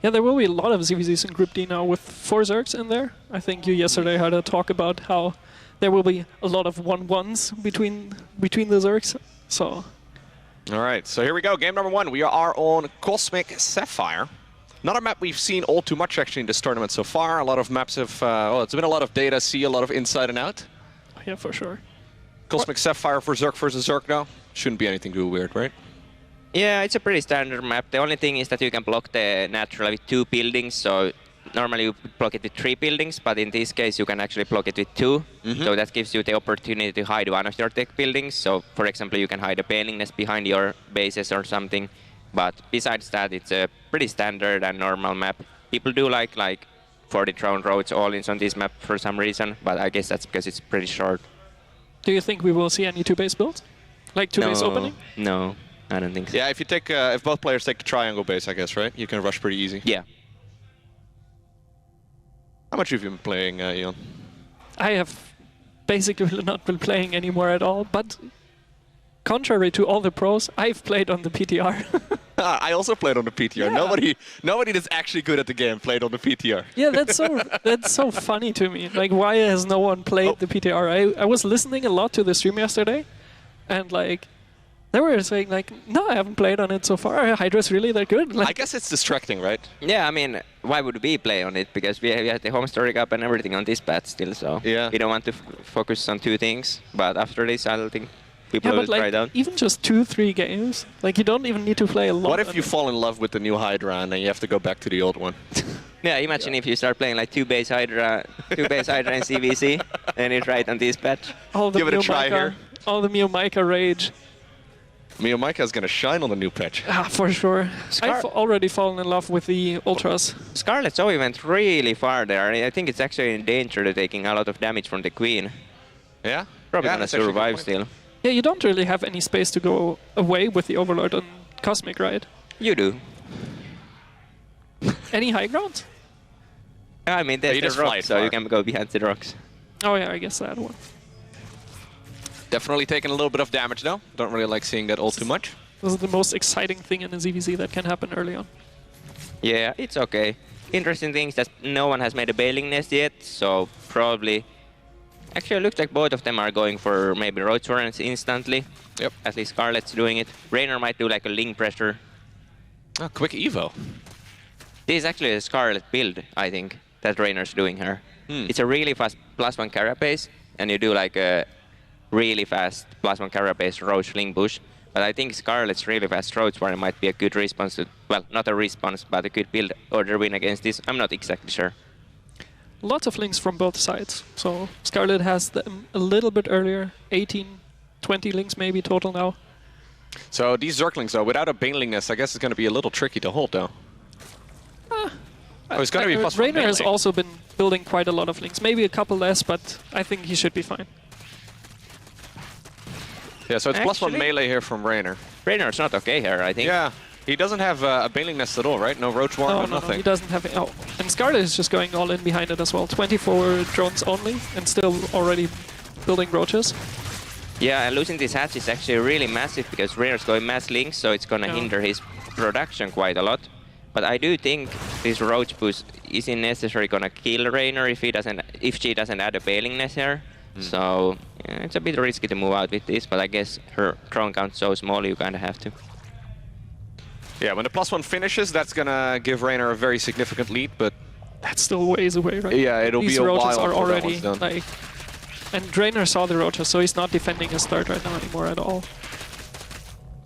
Yeah, there will be a lot of ZVZs in Group D now with 4 Zergs in there. I think you yesterday had a talk about how there will be a lot of 1-1s between the Zergs. So. All right, so here we go. Game number 1. We are on Cosmic Sapphire. Not a map we've seen all too much actually in this tournament so far. A lot of maps have, well, it's been a lot of data, see a lot of inside and out. Yeah, for sure. Cosmic Sapphire for Zerg versus Zerg now. Shouldn't be anything too weird, right? Yeah, it's a pretty standard map. The only thing is that you can block the natural with 2 buildings. So normally you block it with 3 buildings, but in this case you can actually block it with 2. So that gives you the opportunity to hide one of your tech buildings. So for example, you can hide a paling nest behind your bases or something. But besides that, it's a pretty standard and normal map. People do like 40 drone roads all in on this map for some reason, but I guess that's because it's pretty short. Do you think we will see any 2-base builds? Like 2-base opening? No, I don't think so. Yeah, if you take, if both players take the triangle base, I guess, right? You can rush pretty easy. Yeah. How much have you been playing, Ion? I have basically not been playing anymore at all, but contrary to all the pros, I've played on the PTR. I also played on the PTR. Yeah. Nobody that's actually good at the game played on the PTR. Yeah, that's so funny to me. Like, why has no one played the PTR? I was listening a lot to the stream yesterday, and like, they were saying like, no, I haven't played on it so far. Hydra's really that good. Like, I guess it's distracting, right? Yeah, I mean, why would we play on it? Because we have the HomeStory Cup and everything on this patch still, so we don't want to focus on 2 things. But after this, I think people will try it out. Even just 2-3 games, like you don't even need to play a lot. What if you fall in love with the new Hydra and then you have to go back to the old one? Yeah, imagine if you start playing like 2-base Hydra, 2-base Hydra and CVC, and you try it on this patch. Give it a try here. All the Mio-Micah rage. Mio-Micah's gonna shine on the new patch. Ah, for sure. I've already fallen in love with the Ultras. Scarlett Zoe went really far there. I think it's actually in danger to taking a lot of damage from the Queen. Yeah? Probably gonna survive still. Yeah, you don't really have any space to go away with the Overlord on Cosmic, right? You do. Any high ground? I mean, there's the rocks, so you can go behind the rocks. Oh yeah, I guess that one. Definitely taking a little bit of damage though. Don't really like seeing that all too much. This is the most exciting thing in a ZVZ that can happen early on. Yeah, it's okay. Interesting thing is that no one has made a bailing nest yet, so probably... Actually, it looks like both of them are going for maybe road torrents instantly. Yep. At least Scarlett's doing it. Reynor might do like a link pressure. Oh, quick evo. This is actually a Scarlett build, I think, that Reynor's doing here. It's a really fast +1 carapace, and you do like a really fast +1 carapace roach link push. But I think Scarlett's really fast roach warrior might be a good response to, well, not a response, but a good build order win against this. I'm not exactly sure. Lots of links from both sides. So Scarlett has them a little bit earlier, 18, 20 links maybe total now. So these Zerglings though, without a Baneling Nest, I guess it's going to be a little tricky to hold though. It's going to be possible. Reynor has also been building quite a lot of links. Maybe a couple less, but I think he should be fine. Yeah, so it's +1 melee here from Reynor. Reynor's not okay here, I think. Yeah, he doesn't have a Baneling Nest at all, right? No Roach Warren, no, nothing. No, he doesn't have it. Oh, and Scarlett is just going all in behind it as well. 24 drones only, and still already building roaches. Yeah, and losing this hatch is actually really massive because Reynor's going mass links, so it's gonna hinder his production quite a lot. But I do think this roach push isn't necessarily gonna kill Reynor if she doesn't add a Baneling Nest here. So yeah, it's a bit risky to move out with this, but I guess her drone count's so small you kinda have to. Yeah, when the +1 finishes, that's gonna give Reynor a very significant lead, but that's still ways away, right? Yeah, it'll be a while. These roaches are already like, and Reynor saw the roaches, so he's not defending his start right now anymore at all.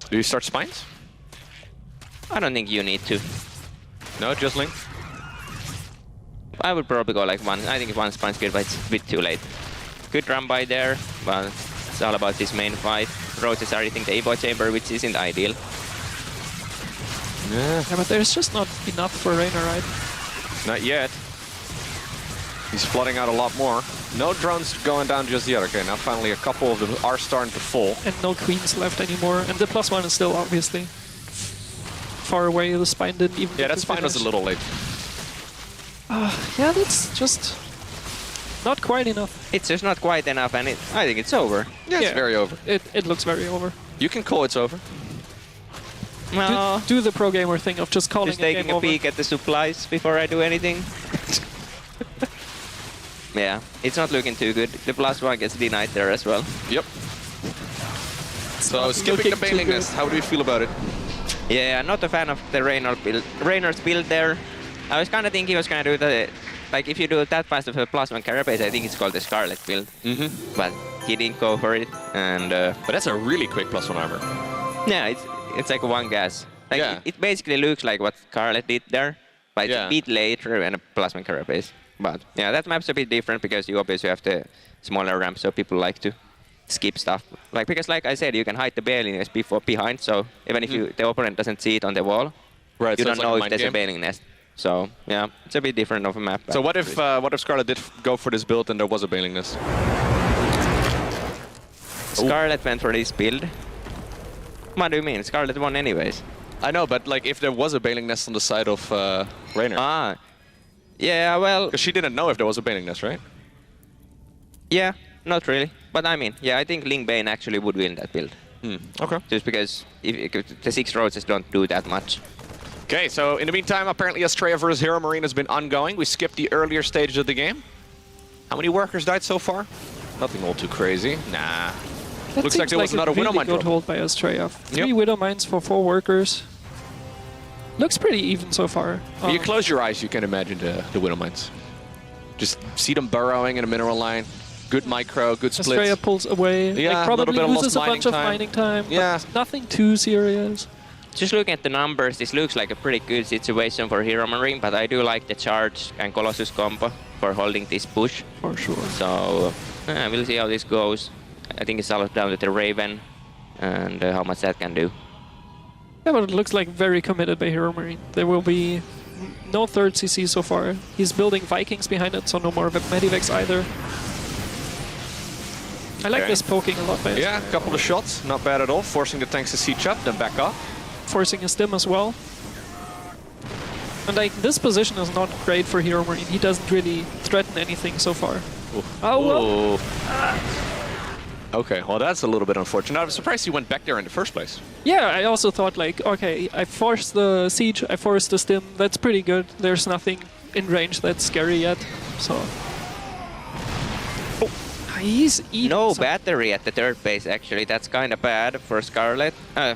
Do you start spines? I don't think you need to. No, just link. I would probably go like one. I think one spine's good, but it's a bit too late. Good run by there, but it's all about this main fight. Roaches are eating the Evo chamber, which isn't ideal. Yeah, but there's just not enough for Reynor, right? Not yet. He's flooding out a lot more. No drones going down just yet. Okay, now finally a couple of them are starting to fall. And no queens left anymore. And the +1 is still obviously far away. The spine didn't even. Yeah, that spine was a little late. Yeah, that's just not quite enough. It's just not quite enough, and I think it's over. Yeah, it's very over. It looks very over. You can call it's over. No. Do the pro gamer thing of just calling Just a game taking a over. peek at the supplies before I do anything. Yeah, it's not looking too good. The +1 gets denied there as well. Yep. So not skipping the looking too Bailing good. Nest, how do you feel about it? Yeah, not a fan of the Reynor's build there. I was kind of thinking he was going to do the... Like, if you do that fast of a +1 carapace, I think it's called the Scarlett build. But he didn't go for it, and... But that's a really quick +1 armor. Yeah, it's like one gas. Like, Yeah. it basically looks like what Scarlett did there, but it's Yeah. a bit later and a +1 carapace. But yeah, that map's a bit different because you obviously have the smaller ramp, so people like to skip stuff. Because like I said, you can hide the Bailing Nest behind, so even if the opponent doesn't see it on the wall, Right, you so don't it's like know a if mind there's a game. Bailing Nest. So yeah, it's a bit different of a map. So what if Scarlett did go for this build and there was a Bailing Nest? Scarlett went for this build? What do you mean? Scarlett won anyways. I know, but like if there was a Bailing Nest on the side of Reynor. Ah, yeah, well, Because she didn't know if there was a Bailing Nest, right? yeah, not really. But I mean, yeah, I think Ling Bane actually would win that build. Okay. Just because the 6 roses don't do that much. Okay, so in the meantime, apparently Estrella versus Hero Marine has been ongoing. We skipped the earlier stages of the game. How many workers died so far? Nothing all too crazy. Nah. That Looks like seems there was another a really Widow Mine good drop. hold by Estrella. 3 Yep. Widow Mines for 4 workers. Looks pretty even so far. If you close your eyes, you can imagine the Widow Mines. Just see them burrowing in a mineral line. Good micro, good Estrella splits. pulls away. Yeah, like, a little probably bit of loses a lost bunch of mining mining time. Yeah. But nothing too serious. Just looking at the numbers, this looks like a pretty good situation for Hero Marine, but I do like the charge and Colossus combo for holding this push. For sure. So we'll see how this goes. I think it's all down to the Raven and how much that can do. Yeah, but it looks like very committed by Hero Marine. There will be no third CC so far. He's building Vikings behind it, so no more Medivacs either. I like Okay. this poking a lot by Yeah, a Estrella. couple of shots, not bad at all. Forcing the tanks to siege up, then back up. Forcing a stim as well. And like this position is not great for Hero Marine. He doesn't really threaten anything so far. Oh well. Ooh. Okay, well that's a little bit unfortunate. I was surprised he went back there in the first place. Yeah, I also thought like, okay, I forced the siege, I forced the stim. That's pretty good. There's nothing in range that's scary yet. So. Oh, he's eating. No some- battery at the 3rd base, actually. That's kind of bad for Scarlett. Yeah.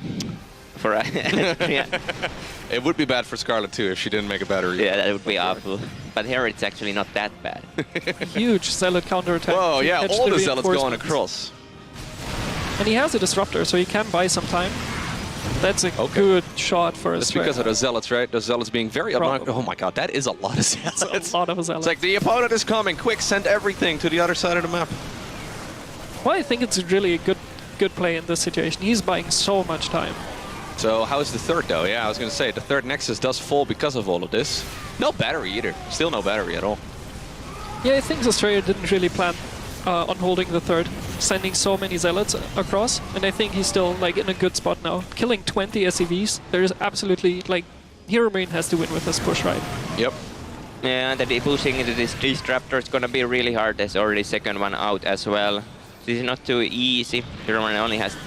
It would be bad for Scarlett too if she didn't make a battery. Yeah, that would be awful. But here it's actually not that bad. Huge Zealot counterattack. Whoa, to yeah, catch all the zealots going reinforcements. across. And he has a disruptor, so he can buy some time. That's a Okay. good shot for That's Estrella. because of the zealots, right? The zealots being very Probably. obnoxious. Oh my god, that is a lot of zealots. It's a lot of zealots. It's like the opponent is coming. Quick, send everything to the other side of the map. Well, I think it's really a good play in this situation. He's buying so much time. So how is the 3rd though? Yeah, I was going to say the 3rd Nexus does fall because of all of this. No battery either. Still no battery at all. Yeah, I think Australia didn't really plan on holding the 3rd, sending so many zealots across, and I think he's still like in a good spot now. Killing 20 SCVs, there's absolutely like Hero Marine has to win with this push, right? Yep. Yeah, and the pushing into this disruptor is gonna be really hard. There's already 2nd one out as well. This is not too easy. Hero Marine only has a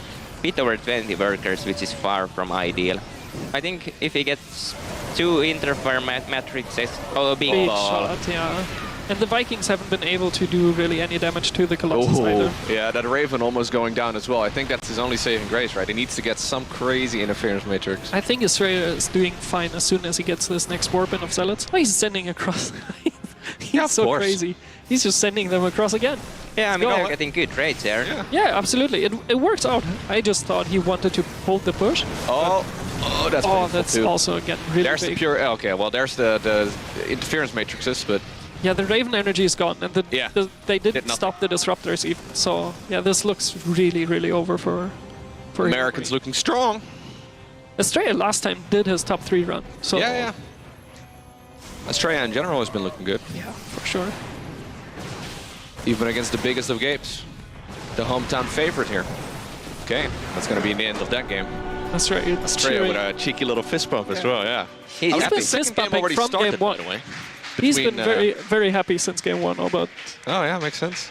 bit over 20 workers, which is far from ideal. I think if he gets 2 interfere matrices, big Big ball. shot, yeah. And the Vikings haven't been able to do really any damage to the Colossus either. Yeah, that Raven almost going down as well. I think that's his only saving grace, right? He needs to get some crazy interference matrix. I think Australia is doing fine as soon as he gets this next warp in of zealots. Oh, he's sending across. He's Yeah, of so course. crazy. He's just sending them across again. Yeah, I mean, go. they're getting good trades there. Yeah. Yeah, absolutely. It works out. I just thought he wanted to hold the push. Oh, that's Oh, painful that's too. also again really There's big. the pure. Okay, well, there's the interference matrices, but Yeah, the Raven energy is gone, and Yeah. they Did didn't nothing. stop the disruptors even. So yeah, this looks really over for Americans looking strong. Australia last time did his top 3 run. So Yeah. Australia in general has been looking good, yeah, for sure. even against the biggest of gapes. The hometown favorite here. Okay, that's going to be the end of that game. That's right. Australia with a cheeky little fist bump as well, yeah. He's I was happy. the second Fist game bumping already from started, game by one. the way. He's been Between, very happy since game 1. But Oh yeah, makes sense.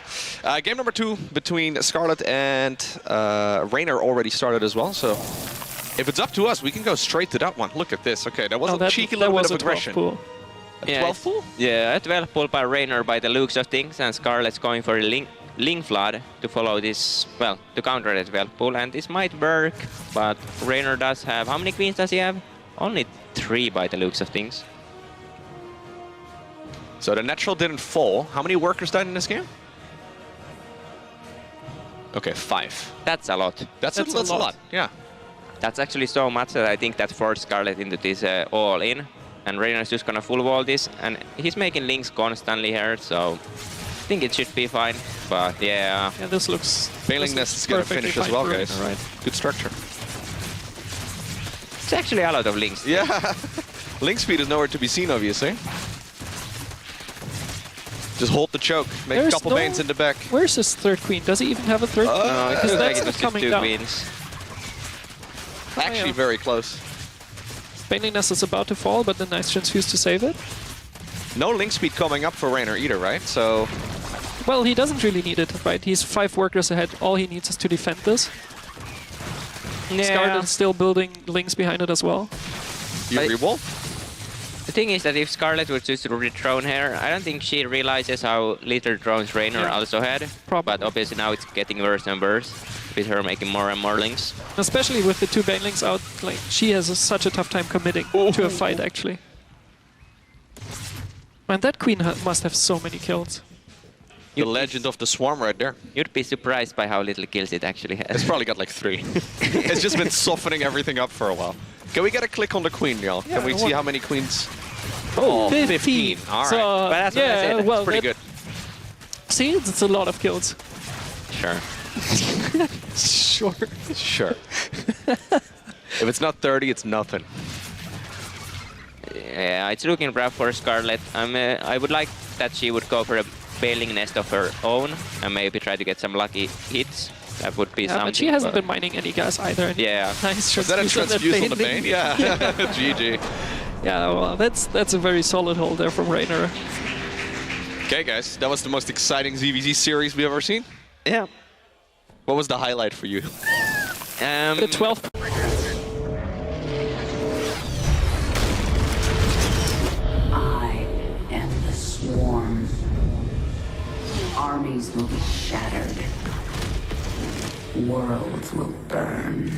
Game number 2 between Scarlett and Reynor already started as well. So If it's up to us, we can go straight to that one. Look at this. Okay, that was a cheeky that little bit was of a 12 aggression. pool. A 12 pool? Yeah, a 12 pull by Reynor by the looks of things, and Scarlett's going for a Link Flood to follow this, well, to counter the 12 pull, and this might work, but Reynor does have, how many queens does he have? Only 3 by the looks of things. So the natural didn't fall. How many workers died in this game? Okay, 5. That's a lot. That's a lot. Yeah. That's actually so much that I think that forced Scarlett into this all-in, and Reynor's just gonna full wall this, and he's making links constantly here, so I think it should be fine, but yeah. Yeah, this looks... Failing Nest is gonna finish as well, guys. Right. Good structure. It's actually a lot of links. Yeah. Link speed is nowhere to be seen, obviously. Just hold the choke, make a couple banes in the back. Where's his third queen? Does he even have a third queen? No, Because like that's it was not coming just 2 down. queens. Actually, very close. Bailing Nest is about to fall, but the nice transfuse to save it. No link speed coming up for Reynor either, right? So... Well, he doesn't really need it, right? He's 5 workers ahead. All he needs is to defend this. Yeah. Scarlett is still building links behind it as well. You re-wall? The thing is that if Scarlett was just re-drone here, I don't think she realizes how little drones Reynor also had. Probably. But obviously now it's getting worse and worse, with her making more and more links. Especially with the 2 banelings out, like she has such a tough time committing to a fight, actually. Man, that queen must have so many kills. The legend of the swarm right there. You'd be surprised by how little kills it actually has. It's probably got like 3. It's just been softening everything up for a while. Can we get a click on the queen, y'all? Yeah, Can we see how many queens? Oh, 15. All right. So, But that's what I yeah, said. well, Pretty good. See, it's a lot of kills. Sure. Sure. Sure. If it's not 30, it's nothing. Yeah, it's looking rough for Scarlett. I would like that she would go for a Bailing Nest of her own and maybe try to get some lucky hits. That would be something. But she hasn't been mining any gas either. Yeah. Nice Is that a transfuse on the bailing. bane? Yeah. GG. Yeah, well, that's a very solid hold there from Reynor. Okay, guys. That was the most exciting ZVZ series we've ever seen. Yeah. What was the highlight for you? The 12th. I am the swarm. Armies will be shattered. Worlds will burn.